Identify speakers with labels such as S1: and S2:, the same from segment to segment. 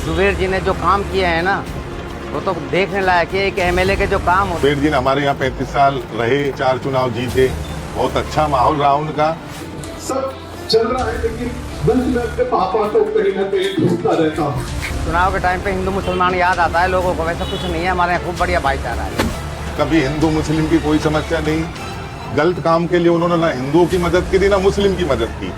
S1: जुबेर जी ने जो काम किए हैं ना, वो तो देखने लायक है। एक एमएलए के जो काम होते
S2: जुबेर जी ने हमारे यहाँ 35 साल रहे, 4 चुनाव जीते, बहुत अच्छा माहौल रहा उनका।
S3: सब चल रहा है, लेकिन बस मैं अपने पापा को कहीं ना कहीं ढूंढता रहता हूँ।
S1: चुनाव के टाइम पे हिंदू मुसलमान याद आता है लोगों को, वैसा कुछ नहीं है। हमारे यहाँ खूब बढ़िया भाईचारा है।
S2: कभी हिंदू मुस्लिम की कोई समस्या नहीं। गलत काम के लिए उन्होंने ना हिंदुओं की मदद की थी ना मुस्लिम की मदद की।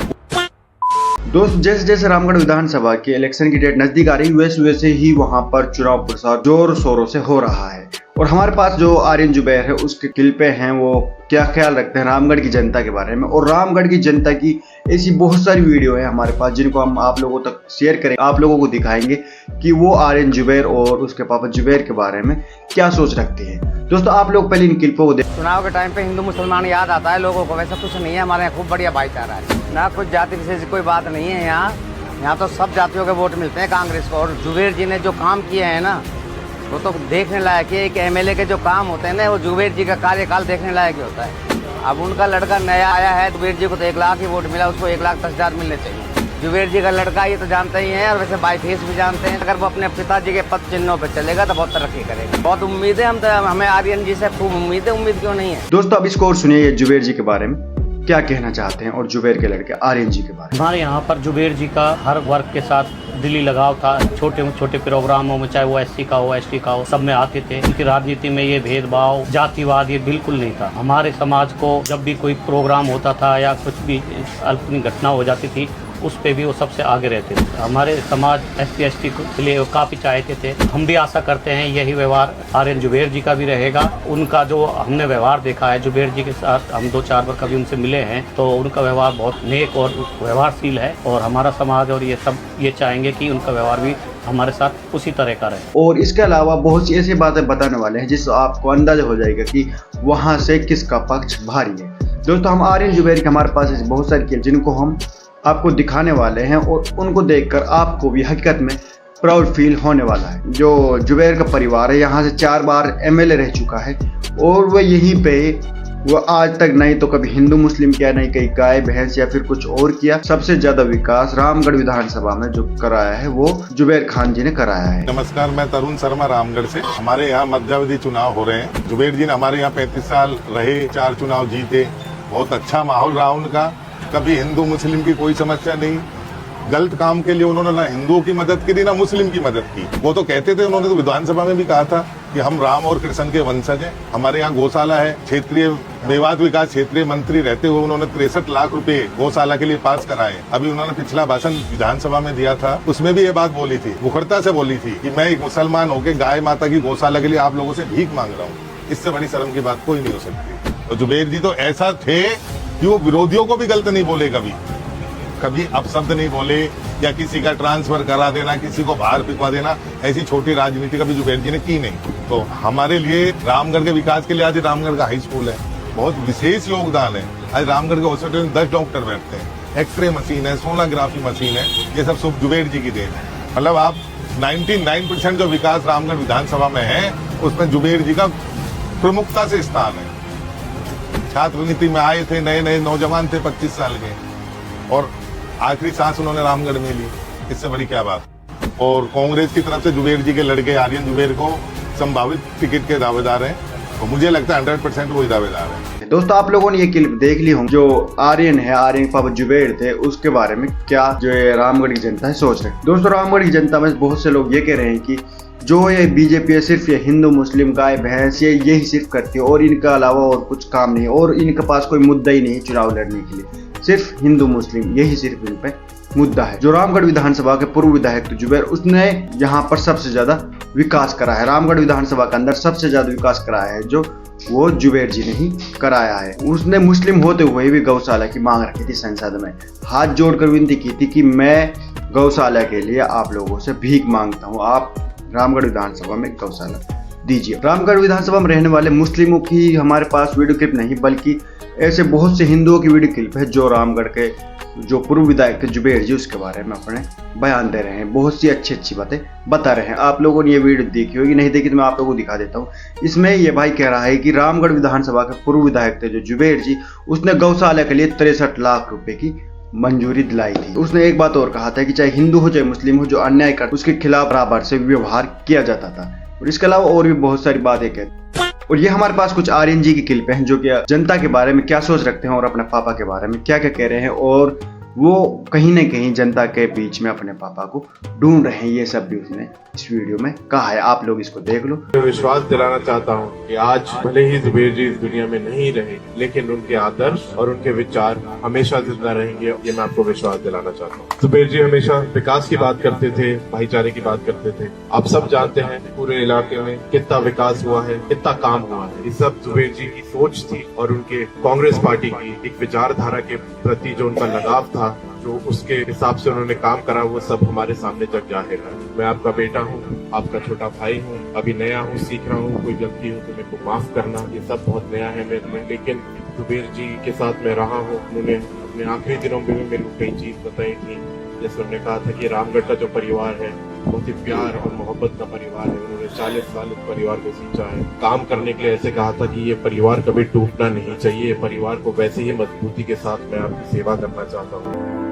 S4: दोस्त, जैसे जैसे रामगढ़ विधानसभा के इलेक्शन की डेट नजदीक आ रही है, वैसे ही वहां पर चुनाव प्रचार जोर शोरों से हो रहा है। और हमारे पास जो आर्यन जुबैर है, उसके क्लिपें हैं, वो क्या ख्याल रखते हैं रामगढ़ की जनता के बारे में। और रामगढ़ की जनता की ऐसी बहुत सारी वीडियो है हमारे पास, जिनको हम आप लोगों तक शेयर करें, आप लोगों को दिखाएंगे कि वो आर्यन जुबैर और उसके पापा जुबैर के बारे में क्या सोच रखते हैं। दोस्तों, आप लोग पहले इन क्लिपों को देखें।
S1: चुनाव के टाइम पे हिंदू मुसलमान याद आता है लोगों को, वैसा कुछ नहीं है। हमारे यहाँ खूब बढ़िया भाईचारा है ना, कुछ जाति विशेष की कोई बात नहीं है। यहाँ तो सब जातियों के वोट मिलते हैं कांग्रेस को। और जुबेर जी ने जो काम किए हैं ना, वो तो देखने लायक है। एक एमएलए के जो काम होते हैं ना, वो जुबेर जी का कार्यकाल देखने लायक ही होता है। अब उनका लड़का नया आया है, जुबेर जी को तो 1 लाख ही वोट मिला, उसको 1,10,000 मिलने चाहिए। जुबेर जी का लड़का ये तो जानते ही हैं, और वैसे बाई फेस भी जानते हैं। अगर वो अपने पिताजी के पद चिन्हों पर चलेगा तो बहुत तरक्की करेगा। बहुत उम्मीद है, हमें आर्यन जी से खूब उम्मीद है। उम्मीद क्यों नहीं है।
S4: दोस्तों, अब इसको और सुनिए जुबैर जी के बारे में क्या कहना चाहते हैं, और जुबैर के लड़के आर्यन जी के बारे में।
S5: हमारे यहाँ पर जुबेर जी का हर वर्ग के साथ दिली लगाव था। छोटे छोटे प्रोग्रामों में, चाहे वो एससी का हो, एसटी का हो, सब में आते थे। उनकी राजनीति में ये भेदभाव, जातिवाद ये बिल्कुल नहीं था। हमारे समाज को जब भी कोई प्रोग्राम होता था या कुछ भी अल्पनीय घटना हो जाती थी, उस पे भी वो सबसे आगे रहते थे। हमारे समाज SC ST के लिए वो काफ़ी चाहते थे। हम भी आशा करते हैं यही व्यवहार आर्यन जुबैर जी का भी रहेगा। उनका जो हमने व्यवहार देखा है जुबैर जी के साथ, हम 2-4 बार कभी उनसे मिले हैं, तो उनका व्यवहार बहुत नेक और व्यवहारशील है। और हमारा समाज और ये सब ये चाहेंगे कि उनका व्यवहार भी हमारे साथ उसी तरह का रहे।
S4: और इसके अलावा बहुत सी ऐसी बातें बताने वाले हैं जिससे आपको अंदाजा हो जाएगा कि वहां से किसका पक्ष भारी है। दोस्तों, हम आर्यन जुबैर के हमारे पास ऐसी बहुत सारी जिनको हम आपको दिखाने वाले हैं, और उनको देखकर आपको भी हकीकत में प्राउड फील होने वाला है। जो जुबैर का परिवार है, यहाँ से 4 बार MLA रह चुका है, और वह यहीं पे वो आज तक नहीं तो कभी हिंदू मुस्लिम किया, नहीं कहीं गाय भैंस या फिर कुछ और किया। सबसे ज्यादा विकास रामगढ़ विधानसभा में जो कराया है वो जुबैर खान जी ने कराया है।
S2: नमस्कार, मैं तरुण शर्मा रामगढ़ से। हमारे यहाँ मध्यावधि चुनाव हो रहे हैं। जुबेर जी ने हमारे यहाँ 35 साल रहे, 4 चुनाव जीते, बहुत अच्छा माहौल रहा उनका। कभी हिंदू मुस्लिम की कोई समस्या नहीं। गलत काम के लिए उन्होंने ना हिंदुओं की मदद की थी ना मुस्लिम की मदद की। वो तो कहते थे, उन्होंने तो विधानसभा में भी कहा था कि हम राम और कृष्ण के वंशज हैं। हमारे यहाँ गौशाला है। क्षेत्रीय मेवात विकास क्षेत्रीय मंत्री रहते हुए उन्होंने 63 लाख रुपए गौशाला के लिए पास कराए। अभी उन्होंने पिछला भाषण विधानसभा में दिया था, उसमें भी ये बात बोली थी, मुखरता से बोली थी कि मैं एक मुसलमान होकर गाय माता की गौशाला के लिए आप लोगों से भीख मांग रहा हूँ। इससे बड़ी शर्म की बात कोई नहीं हो सकती। तो जुबेर जी तो ऐसा थे कि वो विरोधियों को भी गलत नहीं बोले, कभी अपशब्द नहीं बोले, या किसी का ट्रांसफर करा देना, किसी को बाहर पिकवा देना, ऐसी छोटी राजनीति कभी जुबेर जी ने की नहीं। तो हमारे लिए रामगढ़ के विकास के लिए आज रामगढ़ का हाई स्कूल है, बहुत विशेष योगदान है। आज रामगढ़ के हॉस्पिटल में 10 डॉक्टर बैठते हैं, एक्सरे मशीन है, सोनोग्राफी मशीन है, ये सब जुबेर जी की देन है। मतलब आप 99% जो विकास रामगढ़ विधानसभा में है, उसमें जुबेर जी का प्रमुखता से स्थान है। छात्र नीति में आए थे, नए नए नौजवान थे 25 साल के, और आखिरी सांस उन्होंने रामगढ़ में ली। इससे बड़ी क्या बात। और कांग्रेस की तरफ से जुबेर जी के लड़के आर्यन जुबैर को संभावित टिकट के दावेदार हैं, तो मुझे लगता है 100% वही दावेदार है।
S4: दोस्तों, आप लोगों ने ये क्लिप देख ली होंगी। जो आर्यन है, आर्यन पापा जुबैर थे, उसके बारे में क्या जो रामगढ़ की जनता है सोच रही है। दोस्तों, रामगढ़ की जनता में बहुत से लोग ये कह रहे हैं कि जो ये बीजेपी है सिर्फ ये हिंदू मुस्लिम गाय भैंस ये यही सिर्फ करती है, और इनका अलावा और कुछ काम नहीं, और इनके पास कोई मुद्दा ही नहीं चुनाव लड़ने के लिए। सिर्फ हिंदू मुस्लिम यही सिर्फ इन पे मुद्दा है। जो रामगढ़ विधानसभा के पूर्व विधायक जुबैर, उसने यहाँ पर सबसे ज्यादा विकास करा है। रामगढ़ विधानसभा के अंदर सबसे ज्यादा विकास कराया है जो वो जुबैर जी ने ही कराया है। उसने मुस्लिम होते हुए भी गौशाला की मांग रखी थी संसद में, हाथ जोड़कर विनती की थी कि मैं गौशाला के लिए आप लोगों से भीख मांगता हूँ, आप रामगढ़ विधानसभा में गौशाला दीजिए। रामगढ़ विधानसभा में रहने वाले मुस्लिमों की हमारे पास वीडियो क्लिप नहीं, बल्कि ऐसे बहुत से हिंदुओं की वीडियो क्लिप है जो रामगढ़ के जो पूर्व विधायक थे जुबैर जी, उसके बारे में अपने बयान दे रहे हैं, बहुत सी अच्छी अच्छी बातें बता रहे हैं। आप लोगों ने ये वीडियो देखी होगी, नहीं देखी तो मैं आप लोगों को दिखा देता हूँ। इसमें ये भाई कह रहा है कि रामगढ़ विधानसभा के पूर्व विधायक थे जो जुबैर जी, उसने गौशाला के लिए 63 लाख रुपए की मंजूरी दिलाई थी। उसने एक बात और कहा था कि चाहे हिंदू हो चाहे मुस्लिम हो, जो अन्याय कर उसके खिलाफ बराबर से व्यवहार किया जाता था। और इसके अलावा और भी बहुत सारी बातें कहते। और ये हमारे पास कुछ आर्यन जी की क्लिप हैं जो कि जनता के बारे में क्या सोच रखते हैं और अपने पापा के बारे में क्या क्या कह रहे हैं, और वो कहीं न कहीं जनता के बीच में अपने पापा को ढूंढ रहे हैं। ये सब भी उसने इस वीडियो में कहा है, आप लोग इसको देख लो।
S6: मैं विश्वास दिलाना चाहता हूँ कि आज भले ही जुबेर जी इस दुनिया में नहीं रहे, लेकिन उनके आदर्श और उनके विचार हमेशा जिंदा रहेंगे। ये मैं आपको विश्वास दिलाना चाहता हूँ। जुबेर जी हमेशा विकास की बात करते थे, भाईचारे की बात करते थे। आप सब जानते हैं पूरे इलाके में कितना विकास हुआ है, कितना काम हुआ है। ये सब जुबेर जी की सोच थी और उनके कांग्रेस पार्टी की एक विचारधारा के प्रति जो उनका लगाव था, जो उसके हिसाब से उन्होंने काम करा, वो सब हमारे सामने जग जाहिर है। मैं आपका बेटा हूँ, आपका छोटा भाई हूँ, अभी नया हूँ, सीख रहा हूँ। कोई गलती हो तो मेरे को माफ करना, ये सब बहुत नया है मेरे में। लेकिन जुबेर जी के साथ मैं रहा हूँ। उन्होंने अपने आखिरी दिनों में भी मेरे को कई चीज बताई थी। जैसे उन्होंने कहा था कि रामगढ़ का जो परिवार है बहुत ही प्यार और मोहब्बत का परिवार है। उन्होंने 40 साल इस परिवार को सींचा है। काम करने के लिए ऐसे कहा था कि ये परिवार कभी टूटना नहीं चाहिए। ये परिवार को वैसे ही मजबूती के साथ मैं आपकी सेवा करना चाहता हूँ।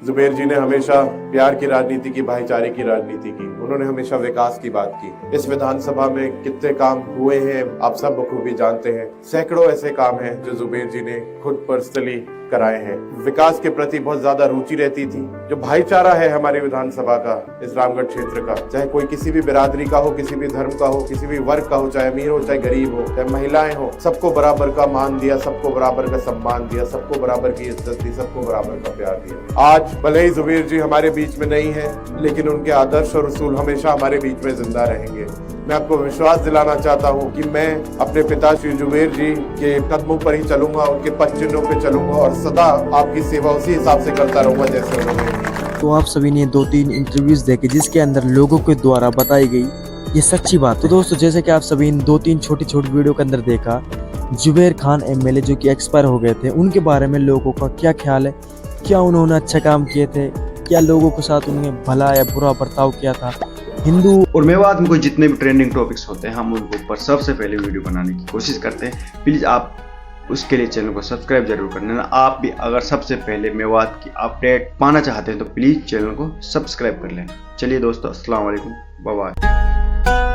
S6: जुबेर जी ने हमेशा प्यार की राजनीति की, भाईचारे की राजनीति की। उन्होंने हमेशा विकास की बात की। इस विधानसभा में कितने काम हुए हैं आप सब बखूबी जानते हैं। सैकड़ों ऐसे काम हैं जो जुबेर जी ने खुद पर्सनली कराए हैं। विकास के प्रति बहुत ज्यादा रुचि रहती थी। जो भाईचारा है हमारी विधानसभा का, इस रामगढ़ क्षेत्र का, चाहे कोई किसी भी बिरादरी का हो, किसी भी धर्म का हो, किसी भी वर्ग का हो, चाहे अमीर हो चाहे गरीब हो, चाहे महिलाएं हो, सबको बराबर का मान दिया, सबको बराबर का सम्मान दिया, सबको बराबर की इज्जत दी, सबको बराबर का प्यार दिया। आज भले ही जुबेर जी हमारे बीच में नहीं है, लेकिन उनके आदर्श और उसूल हमेशा हमारे बीच में जिंदा रहेंगे। मैं आपको विश्वास दिलाना चाहता हूं कि मैं अपने पिता श्री जुबेर जी के कदमों पर ही चलूंगा, उनके पद चिन्हों पे चलूंगा और सदा आपकी सेवा उसी हिसाब से करता रहूंगा जैसे उन्होंने।
S7: तो आप सभी ने 2-3 इंटरव्यूज देखे जिसके अंदर लोगों के द्वारा बताई गई ये सच्ची बात। तो दोस्तों, जैसे कि आप सभी इन 2-3 छोटी वीडियो के अंदर देखा, जुबेर खान एमएलए जो कि एक्सपायर हो गए थे, उनके बारे में लोगों का क्या ख्याल है, क्या उन्होंने अच्छा काम किए थे, क्या लोगों के साथ उन्होंने भला या बुरा बर्ताव किया था। हिंदू
S4: और मेवात में कोई जितने भी ट्रेंडिंग टॉपिक्स होते हैं हम उनके ऊपर सबसे पहले वीडियो बनाने की कोशिश करते हैं। प्लीज़ आप उसके लिए चैनल को सब्सक्राइब जरूर कर लेना। आप भी अगर सबसे पहले मेवात की अपडेट पाना चाहते हैं तो प्लीज़ चैनल को सब्सक्राइब कर लेना। चलिए दोस्तों, अस्सलाम वालेकुम, बाय बाय।